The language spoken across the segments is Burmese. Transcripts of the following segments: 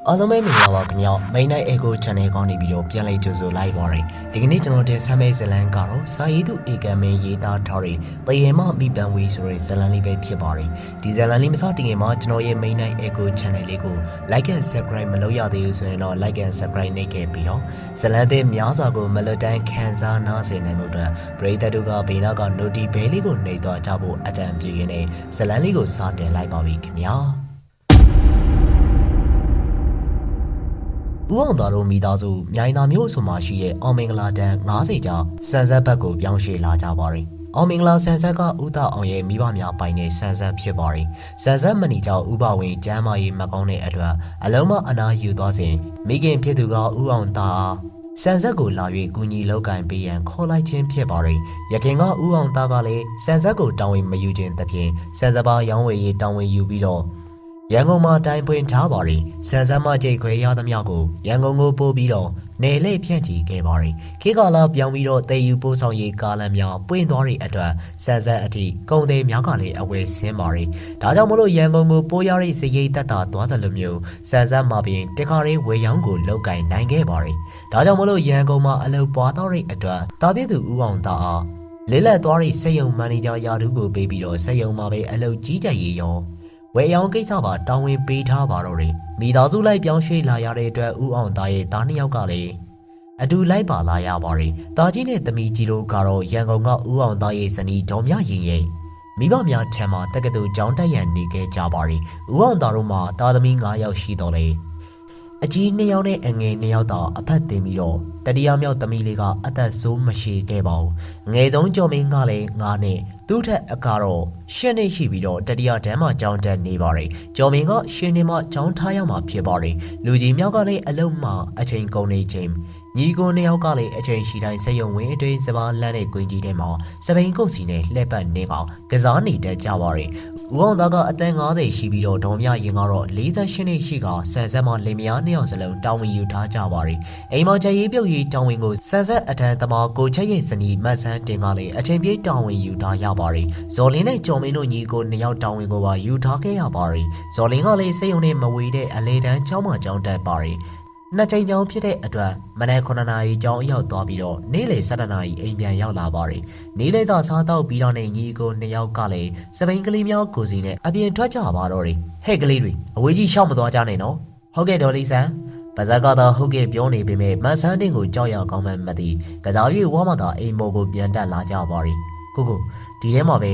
အားလုံးပဲမင်္ဂလာပါခင်ဗျာ Main Night Echo Channel ကောင်းနေပြီးတော့ပြန်လည်ကြိုဆိုလိုက်ပါရယ်ဒီကနေ့ကျွန်တော်တင်ဆက်မယ့်ဇာတ်လမ်းကတော့စာရေးသူဧကမင်းရေးသားထားတဲ့တရေမမိပန်ဝေးဆိုတဲ့ဇာတ်လမ်းလေးပဲဖြစ်ပါတယ်ဒီဇာတ်လမ်းလေးမစတင်ခင်မှာကျွန်တော်ရဲ့ Main Night Echo Channel လေးကို Like and Subscribe မလုပ်ရသေးဘူးဆိုရင်တော့ Like and Subscribe နှိပ်ခဲ့ပြီးတော့ဇာတ်လမ်းသစ်များစွာကိုမလွတ်တမ်းခံစားနားဆင်နိုင်မှုအတွက်ပရိသတ်တို့ကဘေးနားက Noti Bell လေးကိုနှိပ်သွားကြဖို့အကြံပြုရင်းနဲ့ဇာတ်လမ်းလေးကိုစတင်လိုက်ပါပြီခင်ဗျာဦးအောင်သားတို့မိသားစုမြိုင်သာမြို့အဆိုမှာရှိတဲ့အောင်မင်္ဂလာတန်း90ကျောင်းစံဆက်ဘက်ကိုပြောင်းရွှေ့လာကြပါရင်အောင်မင်္ဂလာစံဆက်ကဦးသားအောင်ရဲ့မိဘများပိုင်တဲ့စံဆက်ဖြစ်ပါရင်စံဆက်မဏီကျောင်းဥပဝင်ကျမ်းမာရေးမကောင်းတဲ့အတွက်အလုံးမအနာယူသွားစဉ်မိခင်ဖြစ်သူကဦးအောင်သားစံဆက်ကိုလာ၍ကူညီလောက်ကင်ပေးရန်ခေါ်လိုက်ခြင်းဖြစ်ပါရင်ရခင်ကဦးအောင်သားကလည်းစံဆက်ကိုတောင်းဝင်မယူခြင်းသဖြင့်စံစပါရောင်းဝယ်ရေးတောင်းဝင်ယူပြီးတော့ရန်ကုန်မှာတိုင်ပွင့်ထားပါရင်စံစမ်းမကြိတ်ခွဲရသမျှကိုရန်ကုန်ကိုပို့ပြီးတော့နေလေဖြန့်ချီခဲ့ပါရင်ခေတ်ကာလပြောင်းပြီးတော့တည်ယူပို့ဆောင်ရေးကားလမ်းများပွင့်သွားတဲ့အတွက်စံစမ်းအထိကုန်သည်များကလည်းအဝယ်ဆင်းပါရင်ဒါကြောင့်မလို့ရန်ကုန်ကိုပို့ရတဲ့စရိတ်သက်သာသွားတယ်လို့မျိုးစံစမ်းမှာပြင်တခါလေးဝယ်ရောင်းကိုလောက်ကင်နိုင်ခဲ့ပါရင်ဒါကြောင့်မလို့ရန်ကုန်မှာအလုပ်ပွားတော့တဲ့အတွက်တာပြည့်သူဦးအောင်သားအားလေးလက်သွားတဲ့စက်ရုံမန်နေဂျာယာတူကိုပေးပြီးတော့စက်ရုံမှာပဲအလုပ်ကြီးကြပ်ရေးရောဝယ်ရောင်းကိစ္စပါတောင်းဝင်ပေးထားပါတော့တယ်မိသားစုလိုက်ပြောင်းရွှေ့လာရတဲ့အတွက်ဦးအောင်သားရဲ့သားနှစ်ယောက်ကလည်းအတူလိုက်ပါလာရပါတယ်တာကြီးနဲ့သမီးကြီးတို့ကတော့ရန်ကုန်ကဦးအောင်သားရဲ့ဇနီးဒေါ်မြရင်ရဲ့မိဘများထံမှာတက္ကသိုလ်ကျောင်းတက်ရန်နေခဲ့ကြပါတယ်ဦးအောင်သားတို့မှာသားသမီး9ယောက်ရှိတော့လေအကြီး2ယောက်နဲ့အငယ်2ယောက်သာအဖက်တင်ပြီးတော့တတိယမြောက်သမီးလေးကအသက်ဆိုးမရှိခဲ့ပါဘူးငယ်ဆုံးကျော်မင်းကလည်း9နှစ်သူ့ထက်အကတော့10နှစ်ရှိပြီးတော့တတိယတန်းမှာကျောင်းတက်နေပါတယ်ကျော်မင်းက10နှစ်မှကျောင်းထားရမှာဖြစ်ပါတယ်လူကြီးမြောက်ကလည်းအလုံးမှာအချိန်ကုန်နေချိန်ညီကို2ယောက်ကလည်းအချိန်ရှိတိုင်းစက်ရုံဝင်အတွင်းစပါးလန်းတဲ့ကွင်းကြီးထဲမှာစပိန်ကုတ်စီနဲ့လှည့်ပတ်နေကောင်ကစားနေတတ်ကြပါတယ်ဦးအောင်သားကအသက်50ရှိပြီးတော့ဒေါ်မြရင်ကတော့48နှစ်ရှိကဆန်ဆက်မှလင်မယား2ယောက်စလုံးတောင်းဝင်ယူထားကြပါတယ်အိမ်မှာချက်ရေးပြုတ်ရေးတောင်းဝင်ကိုဆန်ဆက်အထံသမားကိုချက်ရဲ့ဇနီးမတ်ဆန်းတင်ကလည်းအချိန်ပြည့်တောင်းဝင်ယူထားရပါတယ်ဇော်လင်းနဲ့ကျော်မင်းတို့ညီကို2ယောက်တောင်းဝင်ကိုပါယူထားခဲ့ရပါတယ်ဇော်လင်းကလည်းစိတ်ုံနဲ့မဝေတဲ့အလေတန်းကျောင်းမှာကျောင်းတက်ပါတယ်နှစ်ချိန်ကျောင်းဖြစ်တဲ့အတွက်မနက်9နာရီကျောင်းရောက်သွားပြီးတော့နေ့လယ်7နာရီအိမ်ပြန်ရောက်လာပါတယ်နေ့လယ်သာစားတော့ပြီးတော့နေညီကို2ယောက်ကလည်းစပိန်ကလေးများကိုစီနဲ့အပြင်ထွက်ကြပါတော့တယ်ဟဲ့ကလေးတွေအဝေးကြီးရှောက်မသွားကြနဲ့နော်ဟုတ်ကဲ့ဒေါ်လေးဆန်းပါဇက်ကတော့ဟုတ်ကဲ့ပြောနေပေမဲ့မဆန်းတင်ကိုကြောက်ရကောင်းမှမသိကစားရွေးဝါမသာအိမ်မော်ကိုပြန်တက်လာကြပါတယ်ကိုဒီထဲမှာပဲ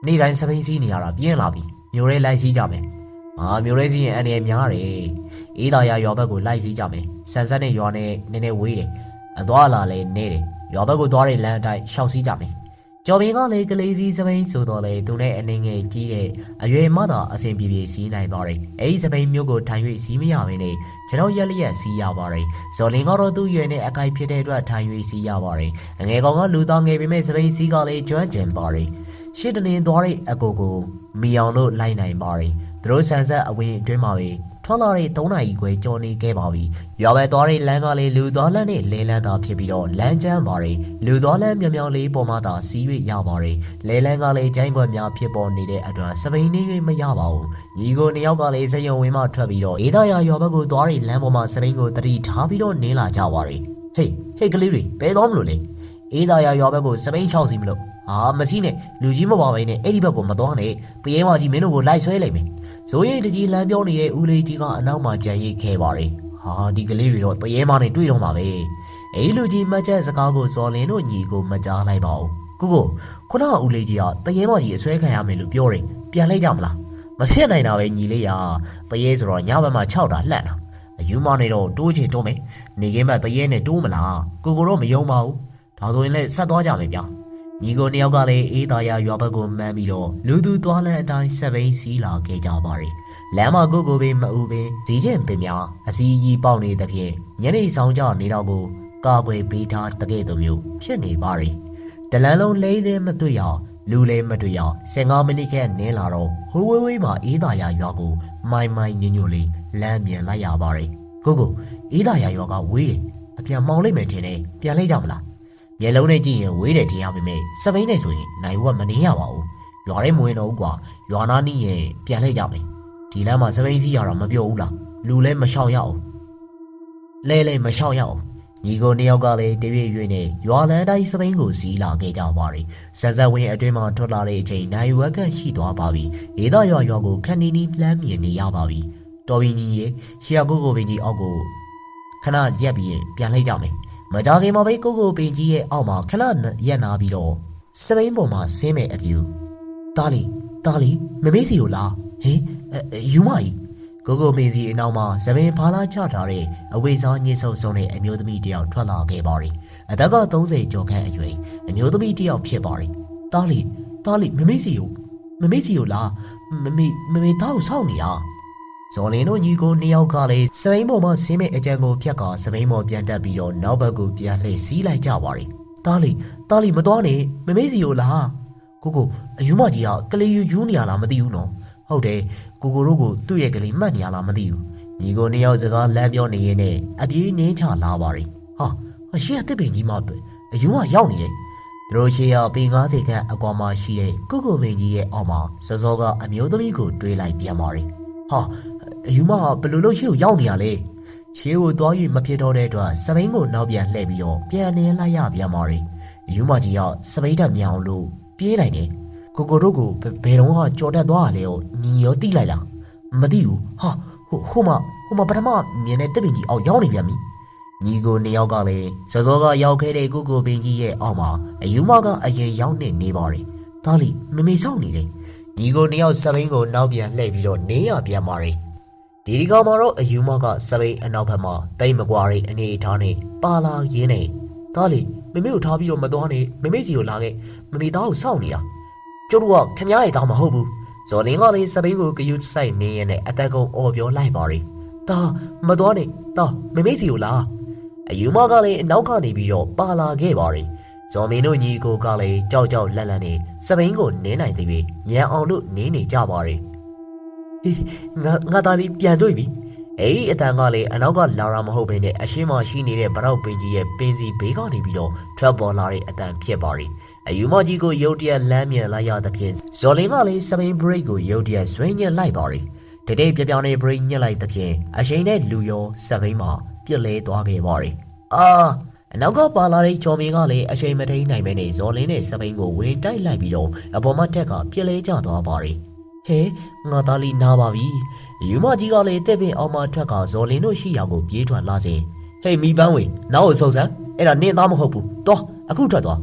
နေ့တိုင်းစပိန်စီးနေရတာပြင်းလာပြီမျိုးရဲလိုက်စီးကြမယ်မျိုးရဲစီးရင်အနေနဲ့များတယ်အေးသာရရွာဘက်ကိုလိုက်စီးကြမယ်ဆန်ဆက်နဲ့ရွာနဲ့နည်းနည်းဝေးတယ်အသွားလာလည်းနေတယ်ရွာဘက်ကိုသွားတဲ့လမ်းအတိုင်းရှောက်စီးကြမယ်ကျော်မင်းကလည်းကလေးစီးစပိန်ဆိုတော့လေသူနဲ့အနေငယ်ကြီးတဲ့အရွယ်မှသာအစဉ်ပြေပြေစီးနိုင်ပါတယ်အဲဒီစပိန်မျိုးကိုထိုင်၍စီးမရမင်းနဲ့ကျွန်တော်ရက်လျက်စီးရပါတယ်ဇော်လင်းကတော့သူ့ရွယ်နဲ့အကိုက်ဖြစ်တဲ့အတွက်ထိုင်၍စီးရပါတယ်အငယ်ကောင်ကလူသားငယ်ပေမဲ့စပိန်စီးကလည်းကျွမ်းကျင်ပါတယ်ရှစ်တနေသွားတဲ့အကိုကိုမီအောင်လို့လိုက်နိုင်ပါတယ်သူတို့ဆန်ဆက်အဝင်အတွင်းမှာပဲထွက်လာတဲ့3နာရီခွဲကြော်နေခဲ့ပါပြီရွာပဲသွားတဲ့လမ်းကလည်းလူသွားလမ်းနဲ့လဲလန်းသာဖြစ်ပြီးတော့လမ်းကျမ်းပါတယ်လူသွားလမ်းမြောင်မြောင်လေးပေါ်မှာသာစီး၍ရပါတယ်လဲလန်းကလည်းကျိုင်းခွက်များဖြစ်ပေါ်နေတဲ့အတွက်စပိန်နေ၍မရပါဘူးညီကို2ယောက်ကလည်းစရုံဝင်းမှထွက်ပြီးတော့အေးသာရရွာဘက်ကိုသွားတဲ့လမ်းပေါ်မှာစပိန်ကိုတတိထားပြီးတော့နင်းလာကြပါတယ်ဟေးကလေးတွေဘယ်သွားမလို့လဲအေးသာရရွာဘက်ကိုစပိန်6စီမလို့မစီးနဲ့လူကြီးမပါဘဲနဲ့အဲ့ဒီဘက်ကိုမသွားနဲ့တရေမကြီးမင်းတို့ကိုလိုက်ဆွဲလိုက်မယ်ဇိုးရိတ်တကြီးလမ်းပြောနေတဲ့ဦးလေးကြီးကအနောက်မှာကြံရိတ်ခဲ့ပါတယ်ဒီကလေးတွေတော့တရေမနဲ့တွေ့တော့မှာပဲအဲ့လူကြီးမတ်ချက်စကားကိုဇော်လင်းတို့ညီကိုမကြားလိုက်ပါဘူးခုနကဦးလေးကြီးကတရေမကြီးအဆွဲခံရမယ်လို့ပြောတယ်ပြန်လိုက်ကြမလားမဖြစ်နိုင်တာပဲညီလေးရတရေဆိုတော့ညဘက်မှာ6တာလှန့်တာအယူမနေတော့တိုးချင်တိုးမယ်နေခင်းဘက်တရေနဲ့တိုးမလားကိုတော့မယုံပါဘူးဒါဆိုရင်လည်းဆက်သွားကြမယ်ဗျာညီကို2ယောက်ကလည်းအေးသာရရွာဘက်ကိုမှန်းပြီးတော့လူသူသွားလမ်းအတိုင်းစပိန်စီးလာခဲ့ကြပါတယ်လမ်းမှာကိုပင်မအူပင်ဈေးကျင်ပင်များအစီအီပေါက်နေတဲ့ဖြင့်ညနေဆောင်ကြနေတော့ကိုကာကွယ်ပေးထားတကယ်လိုမျိုးဖြစ်နေပါတယ်တလန်းလုံးလဲမတွေ့ရလူလည်းမတွေ့ရ15မိနစ်ခန့်နင်းလာတော့ဟိုဝေးမှာအေးသာရရွာကိုမိုင်ညွတ်လေးလမ်းမြန်လိုက်ရပါတယ်အေးသာရရွာကဝေးတယ်အပြန်မောင်းလိုက်မယ်ထင်တယ်ပြန်လိုက်ကြမလားမျက်လုံးနဲ့ကြည့်ရင်ဝေးတယ်ထင်ရပေမဲ့စပိန်နဲ့ဆိုရင်နိုင်ဝက်မနေရပါဘူးရွာထဲမဝင်တော့ဘူးကွာရွာနာနီးရင်ပြန်လိုက်ကြမယ်ဒီလမ်းမှာစပိန်စီးရတော့မပြောဘူးလား လူလည်းမရှောင်ရအောင်လဲမရှောင်ရအောင်ညီကိုနှစ်ယောက်ကလည်းတရွေ့ရွေ့နဲ့ရွာလန်းတိုင်းစပိန်ကိုစီးလာခဲ့ကြပါရီဆန်ဆက်ဝင်းအတွင်းမှာထွက်လာတဲ့အချိန်နိုင်ဝက်ကရှိသွားပါပြီဒေသရွာကိုခဏနီးလှမ်းမြင်နေရပါပြီတော်ပြီညီရေရှီယာကိုပင်ကြီးအောက်ကိုခဏရက်ပြီးပြန်လိုက်ကြမယ်မကြခင်မှာပဲကိုပင်ကြီးရဲ့အောက်မှာခဏရက်နာပြီးတော့စပိန်ပေါ်မှာဆင်းမဲ့အပြူတားလီမမေးစီကိုလားဟင်ယူမကြီးကိုမေစီအနောက်မှာစပင်ဖားလာချထားတဲ့အဝိစားညှိဆုံဆုံးတဲ့အမျိုးသမီးတယောက်ထွက်လာခဲ့ပါရီအသက်က30ကျော်ခန့်အရွယ်အမျိုးသမီးတယောက်ဖြစ်ပါရီတားလီမမေးစီကိုလားမမေသားကိုစောင့်နေတာဇော်လင်းတို့ညီကိုနှစ်ယောက်ကလည်းစပိန်ပေါ်မှာဆင်းမဲ့အကြံကိုဖြတ်ကာစပိန်ပေါ်ပြန်တက်ပြီးတော့နောက်ဘက်ကိုပြန်လှည့်စီးလိုက်ကြပါရီတားလီမသွားနဲ့မမေးစီကိုလားကိုအယူမကြီးကကလေးယူနေရလားမသိဘူးနော်ဟုတ်တယ်ကိုတို့ကိုသူ့ရဲ့ကလေးမှတ်နေရလားမသိဘူးညီကိုနှစ်ယောက်စကားလမ်းပြောနေရင်နဲ့အပြေးနင်းချလာပါရီဟာရှေ့ကတစ်ပင်ကြီးမှအယူမရောက်နေတယ်သူတို့ရှေ့ကပေ90ခန့်အကွာမှာရှိတဲ့ကိုမင်းကြီးရဲ့အောက်မှာစောကအမျိုးသမီးကိုတွေးလိုက်ပြန်ပါရီဟာအယူမကဘယ်လိုလုပ်ရှေ့ကိုရောက်နေရလဲရှေ့ကိုသွား၍မဖြစ်တော့တဲ့အတွက်စပိန်ကိုနောက်ပြန်လှည့်ပြီးတော့ပြန်နေလိုက်ရပြန်ပါရီအယူမကြီးကစပိန်တက်မြောင်လို့ပြေးနိုင်တယ်ကိုတို့ကိုဘယ်တော့မှကြော်တက်သွားရလဲကိုညီရောတိလိုက်လားမသိဘူးဟာဟိုမှာပထမမြင်တဲ့တစ်ပင်ကြီးအောက်ရောက်နေပြန်ပြီညီကိုနှစ်ယောက်ကလည်းစောကရောက်ခဲ့တဲ့ကိုပင်ကြီးရဲ့အောက်မှာအယူမကအရင်ရောက်နေပါရီဒါလီမမေစောင့်နေတယ်ညီကိုနှစ်ယောက်စပိန်ကိုနောက်ပြန်လှည့်ပြီးတော့နေရပြန်ပါရီဒီကောင်မှာတော့အယူမကစပိန်အနောက်ဘက်မှာတိတ်မကွာရီအနေထားနဲ့ပါလာရင်းနေဒါလီမမေကိုထားပြီးတော့မသွားနဲ့မမေစီကိုလာခဲ့မမေသားကိုစောင့်နေတာကျတို့ကခင်ဗျားရဲ့တောင်မဟုတ်ဘူးဇော်လင်းကလည်းစပိန်ကိုဂယုစိုက်နေရတဲ့အတက်ကုန်းအော်ပြောလိုက်ပါရီဒါမသွားနဲ့ဒါမမေစီကိုလားအယူမကလည်းအနောက်ကနေပြီးတော့ပါလာခဲ့ပါရီဇော်မင်းတို့ညီကိုကလည်းကြောက်လန့်နေစပိန်ကိုနင်းနိုင်သေးပြီညံအောင်လို့နင်းနေကြပါရီငါသားလေးပြန်တွေ့ပြီအဲ့ဒီအတန်ကလည်းအနောက်ကလာတာမဟုတ်ဘဲနဲ့အရှင်းမရှိနေတဲ့ဗရောက်ပင်ကြီးရဲ့ပင်စီဘေးကနေပြီးတော့ထွက်ပေါ်လာတဲ့အတန်ဖြစ်ပါရီအယူမကြီးကိုရုတ်တရက်လမ်းမြန်လိုက်ရသဖြင့်ဇော်လင်းကလည်းစပိန်ဘရိတ်ကိုရုတ်တရက်ဆွဲညက်လိုက်ပါရီတိတ်ပြောင်နေဘရိတ်ညက်လိုက်သဖြင့်အရှိန်နဲ့လူရောစပိန်မှာပြစ်လဲသွားခဲ့ပါရီအနောက်ကပါလာတဲ့ချော်မင်းကလည်းအရှိန်မထိန်နိုင်ပဲနဲ့ဇော်လင်းနဲ့စပိန်ကိုဝင်တိုက်လိုက်ပြီးတော့အပေါ်မှာတက်ကပြစ်လဲကျသွားပါရီဟဲငါသားလေးနားပါပြီယူမကြီးကလည်းတဲ့ပင်အောင်မထွက်ကဇော်လင်းတို့ရှိရာကိုပြေးထွက်လာစဉ်ဟေးမိပန်းဝေနောက်ကိုစုံစမ်းအဲ့ဒါနင်းသားမဟုတ်ဘူးသွားအခုထွက်သွား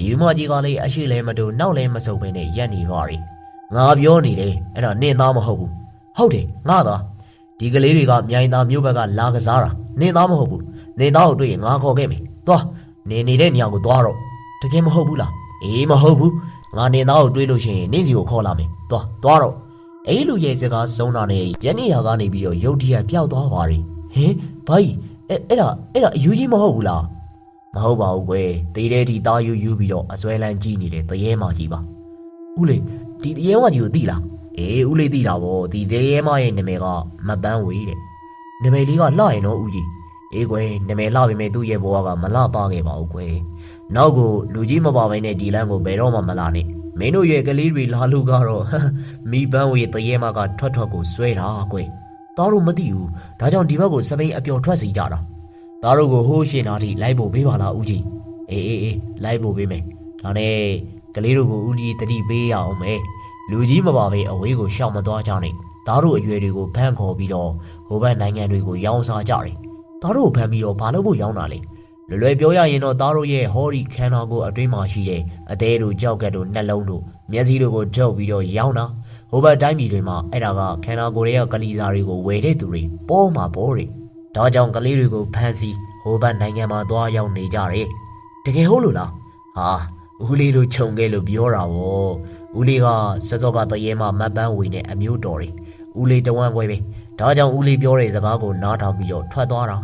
ယူမကြီးကလည်းအရှိလဲမတူနောက်လဲမစုံပဲနဲ့ရက်နေပါရီငါပြောနေတယ်အဲ့ဒါနင်းသားမဟုတ်ဘူးဟုတ်တယ်ငါသားဒီကလေးတွေကမြိုင်သားမျိုးဘက်ကလာကစားတာနင်းသားမဟုတ်ဘူးနင်းသားကိုတွေ့ရင်ငါခေါ်ခဲ့မယ်သွားနေနေတဲ့နေရာကိုသွားတော့တကယ်မဟုတ်ဘူးလားအေးမဟုတ်ဘူးငါနင်းသားကိုတွေ့လို့ရှိရင်နင်းစီကိုခေါ်လာမယ်သွားတော့အဲ့လူရဲ့စကားဆုံးတာနဲ့ညနေရာကနေပြီးတော့ရုတ်တရက်ပျောက်သွားပါရီဟင်ဘာကြီးအဲ့ဒါအယူကြီးမဟုတ်ဘူးလားမဟုတ်ပါဘူးကွယ်တေးတဲ့ဒီတာယူပြီးတော့အစွဲလန်းကြီးနေတဲ့တရေမကြီးပါဦးလေးဒီတရေမကြီးကိုသိလားအေးဦးလေးသိတာဗောဒီတရေမရဲ့နာမည်ကမပန်းဝေတဲ့နာမည်လေးကလှရင်တော့ဦးကြီးအေးကွယ်နာမည်လှပေမဲ့သူ့ရဲ့ဘဝကမလှပါခဲ့ပါဘူးကွယ်နောက်ကိုလူကြီးမပါဘဲနဲ့ဒီလမ်းကိုဘယ်တော့မှမလာနဲ့မင်းတို့ရဲ့ကလေးတွေလာလို့ကတော့မိပန်းဝေတရေမကထွက်ကိုဆွဲတာကွယ်သားတို့မသိဘူးဒါကြောင့်ဒီဘက်ကိုစပိန်အပျော်ထွက်စီကြတာသားတို့ကိုဟိုးရှင်နာထိလိုက်ဖို့ပေးပါလားဦးကြီးအေးလိုက်ဖို့ပေးမယ်ဒါနဲ့ကလေးတို့ကိုဦးကြီးတတိပေးရအောင်မယ်လူကြီးမပါဘဲအဝေးကိုရှောင်မသွားကြနဲ့သားတို့အရွယ်တွေကိုဖမ်းခေါ်ပြီးတော့ဟိုဘက်နိုင်ငံတွေကိုရောင်းစားကြတယ်သားတို့ကိုဖမ်းပြီးတော့ဘာလို့ဖို့ရောင်းတာလဲလွယ်ပြောရရင်တော့သားတို့ရဲ့ဟော်ရီခန္ဓာကိုယ်အတွင်းမှာရှိတဲ့အသေးတို့ကြောက်ကတ်တို့နှလုံးတို့မျက်စိတို့ကိုထုတ်ပြီးတော့ရောင်းတာဟိုဘက်တိုင်းပြည်တွေမှာအဲ့ဒါကခန္ဓာကိုယ်ရဲ့ကလီစာတွေကိုဝယ်တဲ့သူတွေပေါ်မှာပေါ်တယ်ဒါကြောင့်ကလေးတွေကိုဖမ်းဆီးဟိုဘက်နိုင်ငံမှာသွားရောက်နေကြတယ်တကယ်ဟုတ်လို့လားဟာဦးလေးတို့ခြုံခဲ့လို့ပြောတာဗောဦးလေးကစောကတရေမှမတ်ပန်းဝေနဲ့အမျိုးတော်တယ်ဦးလေးတဝမ်းခွဲပဲဒါကြောင့်ဦးလေးပြောတဲ့စကားကိုနားထောင်ပြီးတော့ထွက်သွားတာ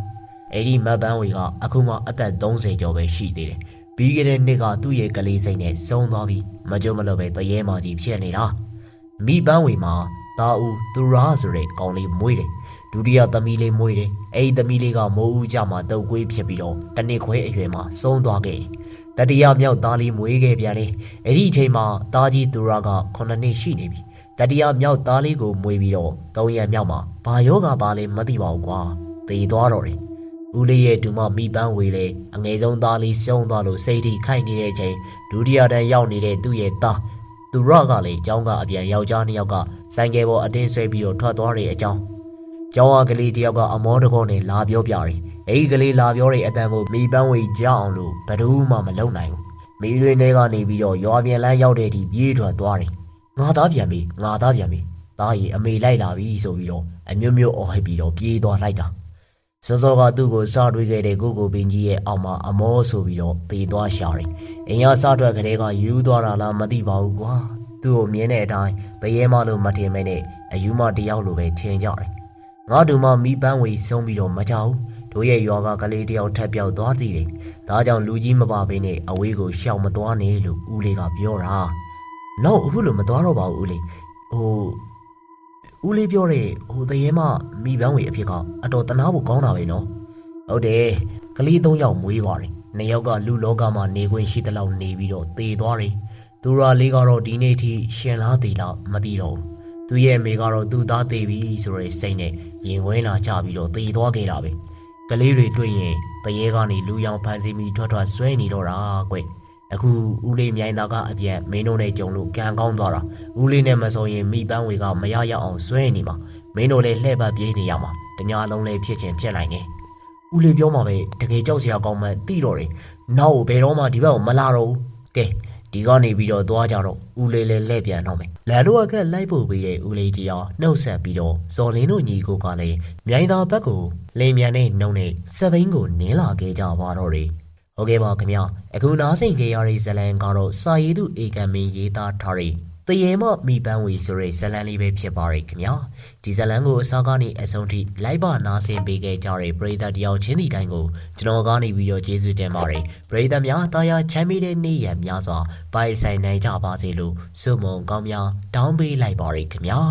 အဲ့ဒီမတ်ပန်းဝေကအခုမှအသက်30ကျော်ပဲရှိသေးတယ်ပြီးခဲ့တဲ့နှစ်ကသူ့ရဲ့ကလေးစိတ်နဲ့ဆုံးသွားပြီးမကြုံမလို့ပဲတရေမှကြီးဖြစ်နေတာမိပန်းဝေမှာတာဦးသူရာဆိုတဲ့ကောင်လေးမွေးတယ်ဒုတိယသမီးလေးမွေးတယ်အဲ့ဒီသမီးလေးကမိုးဦးကြမှာတုပ်ကွေးဖြစ်ပြီးတော့တနစ်ခွဲအရွယ်မှာဆုံးသွားခဲ့တယ်တတိယမြောက်သားလေးမွေးခဲ့ပြန်တယ်အဲ့ဒီအချိန်မှာသားကြီးသူရာက9နှစ်ရှိနေပြီ တတိယမြောက်သားလေးကိုမွေးပြီးတော့3ရက်မြောက်မှာဘာယောဂပါလဲမသိပါဘူးကွာသေသွားတော့တယ်ဦးလေးရဲ့ဒူမမိပန်းဝေလေအငယ်ဆုံးသားလေးစုံသွားလို့စိတ်ထိခိုက်နေတဲ့အချိန်ဒုတိယတန်းရောက်နေတဲ့သူ့ရဲ့သားသူရကလည်းကျောင်းကအပြန်ယောက်ျား2ယောက်ကဆိုင်ကယ်ပေါ်အတင်းဆွဲပြီးတော့ထွက်သွားတဲ့အကြောင်းကျောင်းကလေးတယောက်ကအမောတကောနဲ့လာပြောပြတယ်အဲ့ကလေးလာပြောတဲ့အတန်ကိုမိပန်းဝေကြအောင်လို့ဘယ်သူမှမလုပ်နိုင်ဘူးမိတွေနဲ့ကနေပြီးတော့ရွာပြန်လန်းရောက်တဲ့အထိပြေးထွက်သွားတယ်ငါသားပြန်ပြီသားရီအမေလိုက်လာပြီဆိုပြီးတော့အမျိုးမျိုးအော်ဟစ်ပြီးတော့ပြေးသွားလိုက်တာစောစောကသူ့ကိုစတွေးခဲ့တဲ့ကိုပင်ကြီးရဲ့အောက်မှာအမောဆိုပြီးတော့သေသွားရှာတယ်အိမ်ကစထွက်ကလေးကယူသွားတာလားမသိပါဘူးကွာသူ့ကိုမြင်တဲ့အတိုင်းတရေမလို့မထင်မဲနဲ့အယူမတယောက်လိုပဲထင်ကြတယ်ငါတို့မှမိပန်းဝေဆုံးပြီးတော့မကြောက်တို့ရဲ့ရွာကကလေးတယောက်ထပ်ပြောက်သွားသေးတယ်ဒါကြောင့်လူကြီးမပါဘဲနဲ့အဝေးကိုရှောင်မသွားနဲ့လို့ဦးလေးကပြောတာနောက်အခုလိုမသွားတော့ပါဘူးဦးလေးဦးလေးပြောတဲ့တရေမမိပန်းဝေအဖြစ်ကအတော်တနာဖို့ကောင်းတာပဲနော်ဟုတ်တယ်ကလေး3ယောက်မွေးပါတယ်2ယောက်ကလူလောကမှာနေခွင့်ရှိတဲ့လောက်နေပြီးတော့သေသွားတယ်သူရာလေးကတော့ဒီနေ့ထိရှင်လားသေလားမသိတော့ဘူးသူရဲ့မိကတော့သူ့သားသေပြီဆိုတဲ့စိတ်နဲ့ရင်ဝဲလာကြပြီးတော့သေသွားခဲ့တာပဲကလေးတွေတွေ့ရင်တရေကနေလူရောင်ဖန်စီပြီးထွက်ဆွဲနေတော့တာကွအခုဦးလေးမြိုင်သားကအပြန်မင်းတို့နဲ့ကြုံလို့ကံကောင်းသွားတာဦးလေးနဲ့မဆိုရင်မိပန်းဝေကမရရအောင်ဆွဲနေမှာမင်းတို့လည်းလှည့်ပတ်ပြေးနေရမှာတညာလုံးလည်းဖြစ်ချင်းဖြစ်နိုင်တယ်ဦးလေးပြောမှာပဲတကယ်ကြောက်စရာကောင်းမှသိတော့တယ်နောက်ဘယ်တော့မှဒီဘက်ကိုမလာတော့ဘူးကဲဒီကနေပြီးတော့သွားကြတော့ဦးလေးလည်းလှည့်ပြန်တော့မယ်လန်တို့ကလိုက်ပို့ပြီးတဲ့ဦးလေးကြီးအောင်နှုတ်ဆက်ပြီးတော့စော်လင်းတို့ညီကိုကလည်းမြိုင်သားဘက်ကိုလင်းမြန်နဲ့နှုံနဲ့စပိန်ကိုနင်းလာခဲ့ကြပါတော့တယ်ဟုတ်ကဲ့ပါခင်ဗျအခုနားဆင်ကြရတဲ့ဇလန်ကတော့စာရေးသူဧကမင်းရေးသားထားတဲ့တရေမမိပန်းဝေဆိုတဲ့ဇလန်လေးပဲဖြစ်ပါရဲ့ခင်ဗျဒီဇလန်ကိုအစားကနေအဆုံးထိလိုက်ပါနားဆင်ပေးခဲ့ကြတဲ့ပရိသတ်တယောက်ချင်းဒီတိုင်းကိုကျွန်တော်ကနေပြီးတော့ကျေးဇူးတင်ပါတယ်ပရိသတ်များတာယာချမ်းမြေတဲ့နေ့ရများစွာပိုင်ဆိုင်နိုင်ကြပါစေလို့ဆုမွန်ကောင်းများတောင်းပေးလိုက်ပါရခင်ဗျာ